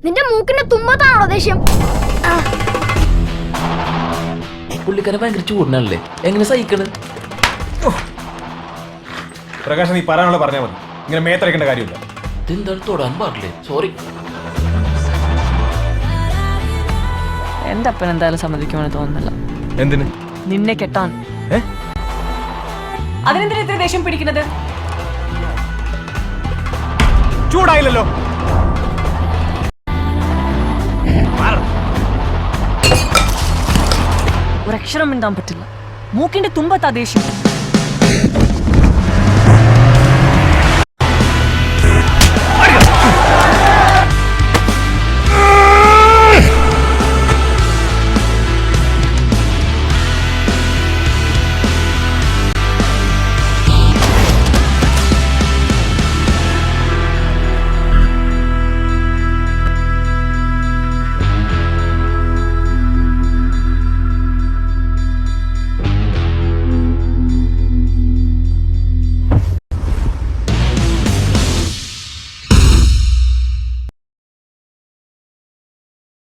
നിന്റെ മൂക്കിന്റെ തുമ്പത്താണോ ദേഷ്യം? പുള്ളിക്കാരെ ഭയങ്കര ചൂടിനല്ലേ, എങ്ങനെ സഹിക്കണ്? പ്രകാശ്, നീ പറയാനുള്ള പറഞ്ഞാൽ മതി, ഇങ്ങനെ മേത്തരക്കേണ്ട കാര്യമില്ല. ഇതെന്താണ് തൊടാൻ പാടില്ലേ? സോറി. എന്റെ അപ്പൻ എന്തായാലും സമ്മതിക്കുമെന്ന് തോന്നുന്നില്ല. എന്തിന്? നിന്നെ കെട്ടാൻ. അതിനെന്തിനാ ഇത്ര ദേഷ്യം പിടിക്കുന്നത്? ചൂടായില്ലല്ലോ. ഒരക്ഷരം മിണ്ടാൻ പറ്റില്ല. മൂക്കിന്റെ തുമ്പത്താ ദേഷ്യം.